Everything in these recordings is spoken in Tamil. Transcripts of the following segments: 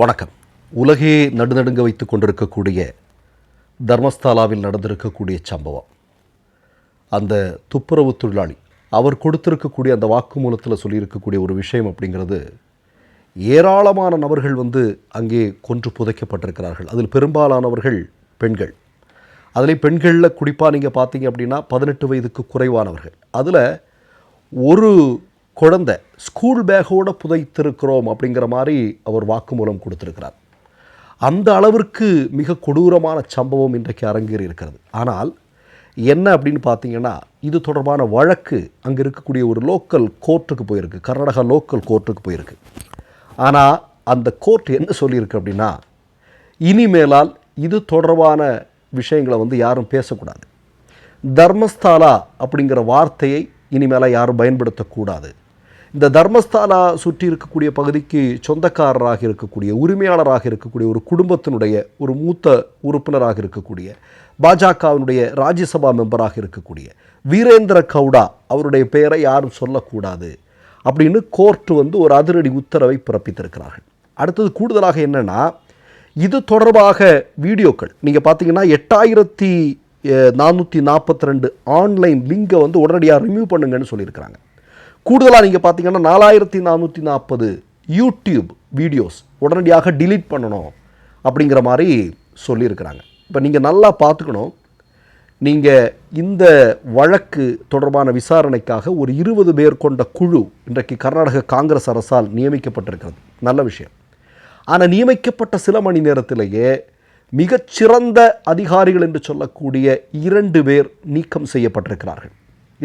வணக்கம். உலகே நடுநடுங்க வைத்துக் கொண்டிருக்கக்கூடிய தர்மஸ்தாலாவில் நடந்திருக்கக்கூடிய சம்பவம், அந்த துப்புரவு தொழிலாளி அவர் கொடுத்திருக்கக்கூடிய அந்த வாக்குமூலத்தில் சொல்லியிருக்கக்கூடிய ஒரு விஷயம் அப்படிங்கிறது, ஏராளமான நபர்கள் அங்கே கொன்று புதைக்கப்பட்டிருக்கிறார்கள். அதில் பெரும்பாலானவர்கள் பெண்கள். அதில் பெண்களில் குறிப்பாக நீங்கள் பார்த்தீங்க அப்படின்னா 18 வயதுக்கு குறைவானவர்கள். அதில் ஒரு குழந்தை ஸ்கூல் பேக்கோடு புதைத்திருக்கிறோம் அப்படிங்கிற மாதிரி அவர் வாக்குமூலம் கொடுத்திருக்கிறார். அந்த அளவிற்கு மிக கொடூரமான சம்பவம் இன்றைக்கு அரங்கேறி இருக்கிறது. ஆனால் என்ன அப்படின்னு பார்த்தீங்கன்னா, இது தொடர்பான வழக்கு அங்கே இருக்கக்கூடிய ஒரு லோக்கல் கோர்ட்டுக்கு போயிருக்கு, கர்நாடகா லோக்கல் கோர்ட்டுக்கு போயிருக்கு. ஆனால் அந்த கோர்ட் என்ன சொல்லியிருக்கு அப்படின்னா, இனிமேலால் இது தொடர்பான விஷயங்களை யாரும் பேசக்கூடாது, தர்மஸ்தாலா அப்படிங்கிற வார்த்தையை இனிமேலாக யாரும் பயன்படுத்தக்கூடாது. இந்த தர்மஸ்தாலா சுற்றி இருக்கக்கூடிய பகுதிக்கு சொந்தக்காரராக இருக்கக்கூடிய, உரிமையாளராக இருக்கக்கூடிய ஒரு குடும்பத்தினுடைய ஒரு மூத்த உறுப்பினராக இருக்கக்கூடிய, பாஜகவினுடைய ராஜ்யசபா மெம்பராக இருக்கக்கூடிய வீரேந்திர கவுடா அவருடைய பெயரை யாரும் சொல்லக்கூடாது அப்படின்னு கோர்ட்டு ஒரு அதிரடி உத்தரவை பிறப்பித்திருக்கிறார்கள். அடுத்தது கூடுதலாக என்னென்னா, இது தொடர்பாக வீடியோக்கள் நீங்கள் பார்த்தீங்கன்னா 8442 ஆன்லைன் லிங்கை உடனடியாக ரிமூவ் பண்ணுங்கன்னு சொல்லியிருக்கிறாங்க. கூடுதலாக நீங்கள் பார்த்தீங்கன்னா 4440 யூடியூப் வீடியோஸ் உடனடியாக டிலீட் பண்ணணும் அப்படிங்கிற மாதிரி சொல்லியிருக்கிறாங்க. இப்போ நீங்கள் நல்லா பார்த்துக்கணும், நீங்கள் இந்த வழக்கு தொடர்பான விசாரணைக்காக ஒரு 20 பேர் கொண்ட குழு இன்றைக்கு கர்நாடக காங்கிரஸ் அரசால் நியமிக்கப்பட்டிருக்கிறது. நல்ல விஷயம். ஆனால் நியமிக்கப்பட்ட சில மணி நேரத்திலேயே மிகச்சிறந்த அதிகாரிகள் என்று சொல்லக்கூடிய 2 பேர் நீக்கம் செய்யப்பட்டிருக்கிறார்கள்.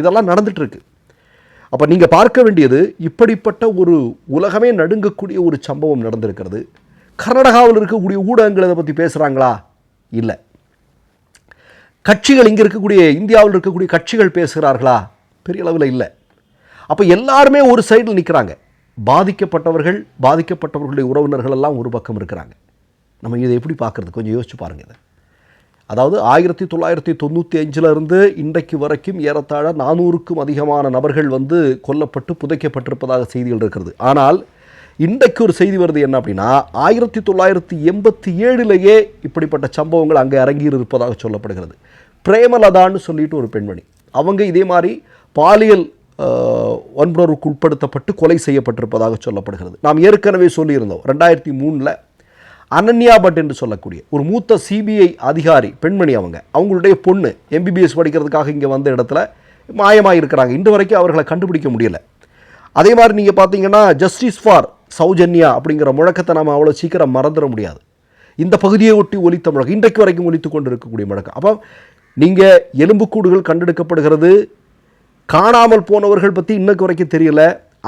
இதெல்லாம் நடந்துகிட்ருக்கு. அப்போ நீங்கள் பார்க்க வேண்டியது, இப்படிப்பட்ட ஒரு உலகமே நடுங்கக்கூடிய ஒரு சம்பவம் நடந்திருக்கிறது. கர்நாடகாவில் இருக்கக்கூடிய ஊடகங்கள் இதை பற்றி பேசுகிறாங்களா? இல்லை. கட்சிகள், இங்கே இருக்கக்கூடிய இந்தியாவில் இருக்கக்கூடிய கட்சிகள் பேசுகிறார்களா? பெரிய அளவில் இல்லை. அப்போ எல்லாருமே ஒரு சைடில் நிற்கிறாங்க. பாதிக்கப்பட்டவர்களுடைய உறவினர்கள் எல்லாம் ஒரு பக்கம் இருக்கிறாங்க. நம்ம இதை எப்படி பார்க்குறது? கொஞ்சம் யோசிச்சு பாருங்கள். இதை அதாவது 1995 இன்றைக்கு வரைக்கும் ஏறத்தாழ 400க்கும் அதிகமான நபர்கள் கொல்லப்பட்டு புதைக்கப்பட்டிருப்பதாக செய்திகள் இருக்கிறது. ஆனால் இன்றைக்கு ஒரு செய்தி வருது என்ன அப்படின்னா, 1987 இப்படிப்பட்ட சம்பவங்கள் அங்கே அரங்கேறி இருப்பதாக சொல்லப்படுகிறது. பிரேமலதான்னு சொல்லிட்டு ஒரு பெண்மணி, அவங்க இதே மாதிரி பாலியல் வன்புணர்வுக்கு உட்படுத்தப்பட்டு கொலை செய்யப்பட்டிருப்பதாக சொல்லப்படுகிறது. நாம் ஏற்கனவே சொல்லியிருந்தோம், 2003 அனன்யா பட் என்று சொல்லக்கூடிய ஒரு மூத்த சிபிஐ அதிகாரி பெண்மணி, அவங்களுடைய பொண்ணு எம்பிபிஎஸ் படிக்கிறதுக்காக இங்கே வந்த இடத்துல மாயமாக இருக்கிறாங்க. இன்று வரைக்கும் அவர்களை கண்டுபிடிக்க முடியலை. அதே மாதிரி நீங்கள் பார்த்தீங்கன்னா ஜஸ்டிஸ் ஃபார் சௌஜன்யா அப்படிங்கிற முழக்கத்தை நாம் அவ்வளோ சீக்கிரம் மறந்துட முடியாது. இந்த பகுதியை ஒட்டி ஒலித்த முழக்கம் இன்றைக்கு வரைக்கும் ஒலித்து கொண்டு இருக்கக்கூடிய முழக்கம். அப்போ நீங்கள் எலும்புக்கூடுகள் கண்டெடுக்கப்படுகிறது, காணாமல் போனவர்கள் பற்றி இன்னைக்கு வரைக்கும் தெரியல.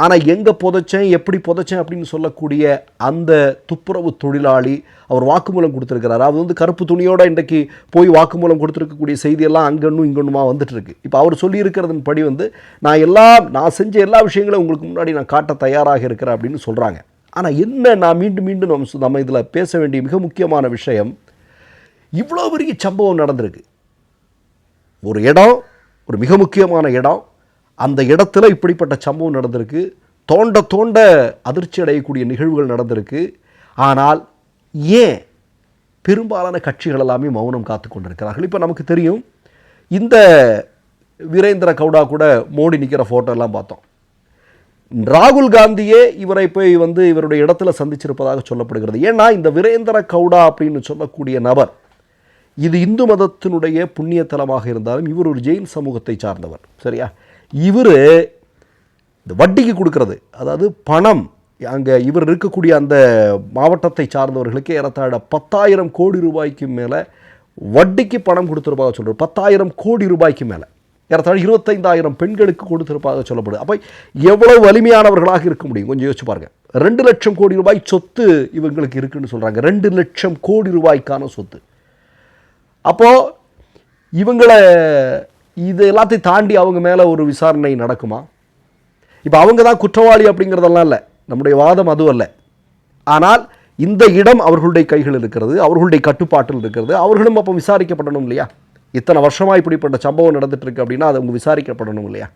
ஆனால் எங்கே புதைச்சேன், எப்படி புதைச்சேன் அப்படின்னு சொல்லக்கூடிய அந்த துப்புரவு தொழிலாளி அவர் வாக்குமூலம் கொடுத்துருக்கிறார். அது கருப்பு துணியோடு இன்றைக்கு போய் வாக்குமூலம் கொடுத்துருக்கக்கூடிய செய்தியெல்லாம் அங்கன்னும் இங்கன்னுமா வந்துட்டுருக்கு. இப்போ அவர் சொல்லியிருக்கிறதன் படி நான் செஞ்ச எல்லா விஷயங்களும் உங்களுக்கு முன்னாடி நான் காட்ட தயாராக இருக்கிறேன் அப்படின்னு சொல்கிறாங்க. ஆனால் என்ன, நான் மீண்டும் நம்ம இதில் பேச வேண்டிய மிக முக்கியமான விஷயம், இவ்வளோ பெரிய சம்பவம் நடந்திருக்கு. ஒரு இடம், ஒரு மிக முக்கியமான இடம், அந்த இடத்துல இப்படிப்பட்ட சம்பவம் நடந்திருக்கு. தோண்ட அதிர்ச்சி அடையக்கூடிய நிகழ்வுகள் நடந்திருக்கு. ஆனால் ஏன் பெரும்பாலான கட்சிகள் எல்லாமே மௌனம் காத்து கொண்டிருக்கிறார்கள்? இப்போ நமக்கு தெரியும், இந்த வீரேந்திர கவுடா கூட மோடி நிற்கிற ஃபோட்டோ எல்லாம் பார்த்தோம். ராகுல் காந்தியே இவரை போய் இவருடைய இடத்துல சந்திச்சிருப்பதாக சொல்லப்படுகிறது. ஏன்னா இந்த வீரேந்திர கவுடா அப்படின்னு சொல்லக்கூடிய நபர், இது இந்து மதத்தினுடைய புண்ணியத்தலமாக இருந்தாலும் இவர் ஒரு ஜெயின் சமூகத்தை சார்ந்தவர். சரியா? இவர் இந்த வட்டிக்கு கொடுக்கறது, அதாவது பணம், அங்கே இவர் இருக்கக்கூடிய அந்த மாவட்டத்தை சார்ந்தவர்களுக்கு ஏறத்தாழ 10,000 கோடி ரூபாய்க்கு மேலே வட்டிக்கு பணம் கொடுத்துருப்பாக சொல்கிறார். 10,000 கோடி ரூபாய்க்கு மேலே ஏறத்தாழ 25,000 பெண்களுக்கு கொடுத்துருப்பாக சொல்லப்படுது. அப்போ எவ்வளவு வலிமையானவர்களாக இருக்க முடியும்? கொஞ்சம் யோசிச்சு பாருங்கள். 2 லட்சம் கோடி ரூபாய் சொத்து இவங்களுக்கு இருக்குன்னு சொல்கிறாங்க. 2 லட்சம் கோடி ரூபாய்க்கான சொத்து. அப்போது இவங்களை இது எல்லாத்தையும் தாண்டி அவங்க மேலே ஒரு விசாரணை நடக்குமா? இப்போ அவங்க தான் குற்றவாளி அப்படிங்கிறதெல்லாம் இல்லை, நம்முடைய வாதம் அது அல்ல. ஆனால் இந்த இடம் அவர்களுடைய கைகள் இருக்கிறது, அவர்களுடைய கட்டுப்பாட்டில் இருக்கிறது. அவர்களும் அப்போ விசாரிக்கப்படணும் இல்லையா? இத்தனை வருஷமாக இப்படிப்பட்ட சம்பவம் நடந்துட்டு இருக்கு அப்படின்னா அது அவங்க விசாரிக்கப்படணும் இல்லையா?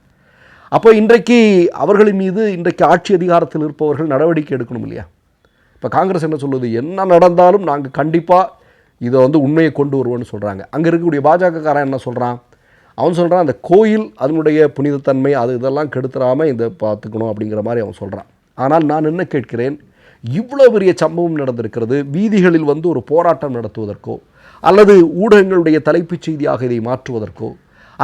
அப்போ இன்றைக்கு அவர்களின் மீது இன்றைக்கு ஆட்சி அதிகாரத்தில் இருப்பவர்கள் நடவடிக்கை எடுக்கணும் இல்லையா? இப்போ காங்கிரஸ் என்ன சொல்லுது, என்ன நடந்தாலும் நாங்கள் கண்டிப்பாக இதை வந்து உண்மையை கொண்டு வருவோன்னு சொல்கிறாங்க. அங்கே இருக்கக்கூடிய பாஜகக்காரன் என்ன சொல்கிறான், அவன் சொல்கிறான் அந்த கோயில் அதனுடைய புனிதத்தன்மை அது இதெல்லாம் கெடுத்துடாமல் இந்த பார்த்துக்கணும் அப்படிங்கிற மாதிரி அவன் சொல்கிறான். ஆனால் நான் என்ன கேட்கிறேன், இவ்வளோ பெரிய சம்பவம் நடந்திருக்கிறது, வீதிகளில் வந்து ஒரு போராட்டம் நடத்துவதற்கோ அல்லது ஊடகங்களுடைய தலைப்புச் செய்தியாக இதை மாற்றுவதற்கோ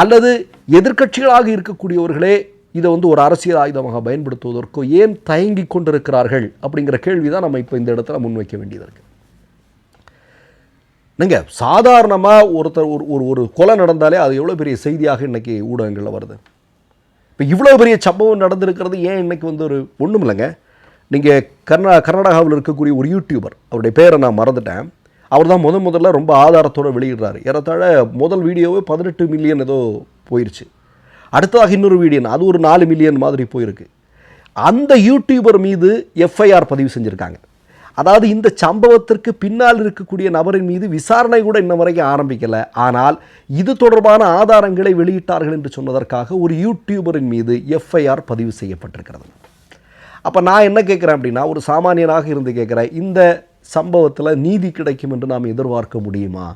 அல்லது எதிர்க்கட்சிகளாக இருக்கக்கூடியவர்களே இதை வந்து ஒரு அரசியல் ஆயுதமாக பயன்படுத்துவதற்கோ ஏன் தயங்கி கொண்டிருக்கிறார்கள் அப்படிங்கிற கேள்வி தான் நம்ம இப்போ இந்த இடத்துல முன்வைக்க வேண்டியது இருக்குது. நீங்கள் சாதாரணமாக ஒருத்தர் ஒரு கொலை நடந்தாலே அது எவ்வளோ பெரிய செய்தியாக இன்றைக்கி ஊடகங்களில் வருது. இப்போ இவ்வளோ பெரிய சம்பவம் நடந்திருக்கிறது ஏன் இன்றைக்கி வந்து ஒரு ஒன்றும் இல்லைங்க. நீங்கள் கர்நாடகாவில் இருக்கக்கூடிய ஒரு யூடியூபர், அவருடைய பேரை நான் மறந்துட்டேன், அவர் தான் முதல்ல ரொம்ப ஆதாரத்தோடு வெளியிடுறாரு. ஏறத்தாழ முதல் வீடியோவே 18 மில்லியன் ஏதோ போயிடுச்சு. அடுத்ததாக இன்னொரு வீடியோ அது ஒரு 4 மில்லியன் மாதிரி போயிருக்கு. அந்த யூடியூபர் மீது எஃப்ஐஆர் பதிவு செஞ்சுருக்காங்க. அதாவது இந்த சம்பவத்திற்கு பின்னால் இருக்கக்கூடிய நபரின் மீது விசாரணை கூட இன்ன வரைக்கும் ஆரம்பிக்கலை. ஆனால் இது தொடர்பான ஆதாரங்களை வெளியிட்டார்கள் என்று சொன்னதற்காக ஒரு யூடியூபரின் மீது எஃப்ஐஆர் பதிவு செய்யப்பட்டிருக்கிறது. அப்போ நான் என்ன கேட்குறேன் அப்படின்னா, ஒரு சாமானியனாக இருந்து கேட்குறேன், இந்த சம்பவத்தில் நீதி கிடைக்கும் என்று நாம் எதிர்பார்க்க முடியுமா?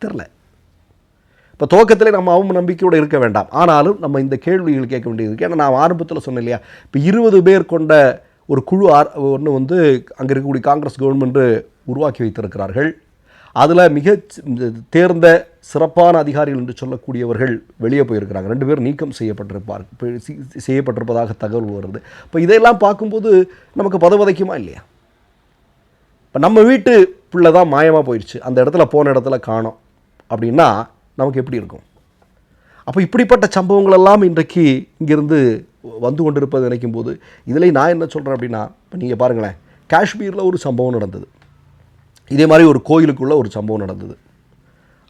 தெரில. இப்போ துவக்கத்திலே நம்ம அவங்க நம்பிக்கையோடு இருக்க வேண்டாம். ஆனாலும் நம்ம இந்த கேள்விகள் கேட்க வேண்டியது இருக்குது. ஏன்னா நான் ஆரம்பத்தில் சொன்னேன் இல்லையா, இப்போ 20 பேர் கொண்ட ஒரு குழு ஒன்று வந்து அங்கே இருக்கக்கூடிய காங்கிரஸ் கவர்மெண்ட்டு உருவாக்கி வைத்திருக்கிறார்கள். அதில் மிக தேர்ந்த சிறப்பான அதிகாரிகள் என்று சொல்லக்கூடியவர்கள் வெளியே போயிருக்கிறாங்க. 2 பேர் நீக்கம் செய்யப்பட்டிருப்பதாக தகவல் வருது. இப்போ இதையெல்லாம் பார்க்கும்போது நமக்கு பதவதைக்குமா இல்லையா? இப்போ நம்ம வீட்டு பிள்ளை தான் மாயமாக போயிடுச்சு, அந்த இடத்துல போன இடத்துல காணோம் அப்படின்னா நமக்கு எப்படி இருக்கும்? அப்போ இப்படிப்பட்ட சம்பவங்கள் எல்லாம் இன்றைக்கு இங்கேருந்து வந்து கொண்டிருப்பது நினைக்கும் போது இதில் நான் என்ன சொல்கிறேன் அப்படின்னா, இப்போ நீங்கள் பாருங்களேன், காஷ்மீரில் ஒரு சம்பவம் நடந்தது, இதே மாதிரி ஒரு கோயிலுக்குள்ளே ஒரு சம்பவம் நடந்தது.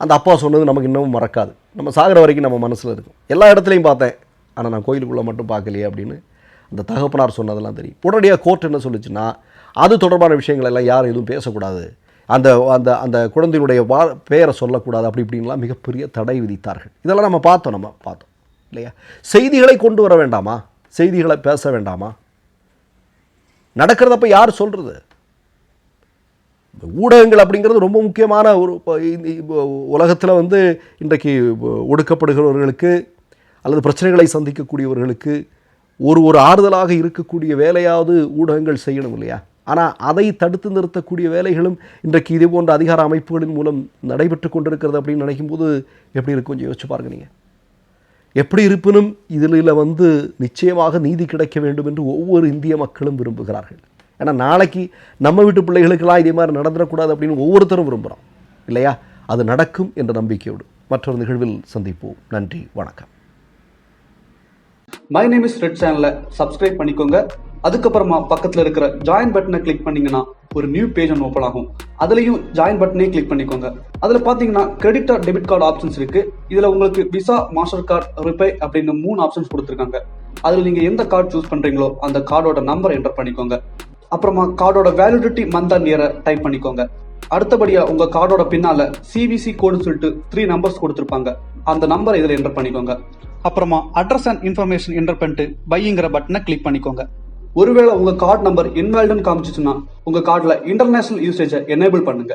அந்த அப்பா சொன்னது நமக்கு இன்னமும் மறக்காது, நம்ம சாகிற வரைக்கும் நம்ம மனசில் இருக்கும். எல்லா இடத்துலையும் பார்த்தேன், ஆனால் நான் கோயிலுக்குள்ளே மட்டும் பார்க்கலையே அப்படின்னு அந்த தகப்பனார் சொன்னதெல்லாம் தெரியும். உடனடியாக கோர்ட் என்ன சொல்லுச்சுன்னா, அது தொடர்பான விஷயங்கள் எல்லாம் யாரும் எதுவும் பேசக்கூடாது, அந்த அந்த அந்த குழந்தையினுடைய பெயரை சொல்லக்கூடாது, அப்படி இப்படின்லாம் மிகப்பெரிய தடை விதித்தார்கள். இதெல்லாம் நம்ம பார்த்தோம் இல்லையா? செய்திகளை கொண்டு வர வேண்டாமா? செய்திகளை பேச வேண்டாமா? நடக்கிறதப்ப யார் சொல்கிறது? ஊடகங்கள் அப்படிங்கிறது ரொம்ப முக்கியமான ஒரு உலகத்தில் வந்து இன்றைக்கு ஒடுக்கப்படுகிறவர்களுக்கு அல்லது பிரச்சனைகளை சந்திக்கக்கூடியவர்களுக்கு ஒரு ஆறுதலாக இருக்கக்கூடிய வேலையாவது ஊடகங்கள் செய்யணும் இல்லையா? ஆனால் அதை தடுத்து நிறுத்தக்கூடிய வேலைகளும் இன்றைக்கு இதே போன்ற அதிகார அமைப்புகளின் மூலம் நடைபெற்று கொண்டிருக்கிறது அப்படின்னு நினைக்கும்போது எப்படி இருக்கும் கொஞ்சம் யோசிச்சு பாருங்க. நீங்கள் எப்படி இருப்பினும் இதில் வந்து நிச்சயமாக நீதி கிடைக்க வேண்டும் என்று ஒவ்வொரு இந்திய மக்களும் விரும்புகிறார்கள். ஏன்னா நாளைக்கு நம்ம வீட்டு பிள்ளைகளுக்கெல்லாம் இதே மாதிரி நடந்துடக்கூடாது அப்படின்னு ஒவ்வொருத்தரும் விரும்புகிறோம் இல்லையா? அது நடக்கும் என்ற நம்பிக்கையோடு மற்றொரு நிகழ்வில் சந்திப்போம். நன்றி, வணக்கம். மை நேம் இஸ் ரெட் சேனலை சப்ஸ்கிரைப் பண்ணிக்கோங்க. அதுக்கப்புறமா பக்கத்தில் இருக்கிற ஜாயின் பட்டனை கிளிக் பண்ணீங்கன்னா ஒரு நியூ பேஜ் ஒன்று ஓப்பன் ஆகும். அதுலேயும் ஜாயின் பட்டனே கிளிக் பண்ணிக்கோங்க. அதில் பார்த்தீங்கன்னா credit R debit card options இருக்கு. இதில் உங்களுக்கு விசா, மாஸ்டர் கார்டு, ரிப்பே அப்படின்னு 3 ஆப்ஷன்ஸ் கொடுத்துருக்காங்க. அதில் நீங்கள் எந்த கார்டு சூஸ் பண்ணுறீங்களோ அந்த கார்டோட நம்பர் என்டர் பண்ணிக்கோங்க. அப்புறமா கார்டோட வேலிடிட்டி மந்த் அண்ட் இயரை டைப் பண்ணிக்கோங்க. அடுத்தபடியா உங்க கார்டோட பின்னால சிவிசி கோடுன்னு சொல்லிட்டு 3 நம்பர்ஸ் கொடுத்துருப்பாங்க. அந்த நம்பரை இதில் என்டர் பண்ணிக்கோங்க. அப்புறமா அட்ரஸ் அண்ட் இன்ஃபர்மேஷன் என்டர் பண்ணிட்டு பைங்கிற பட்டனை கிளிக் பண்ணிக்கோங்க. ஒருவேளை உங்க கார்டு நம்பர் இன்வாலிட்னு காமிச்சிச்சுன்னா உங்க கார்டுல இன்டர்நேஷனல் யூசேஜை எனேபிள் பண்ணுங்க.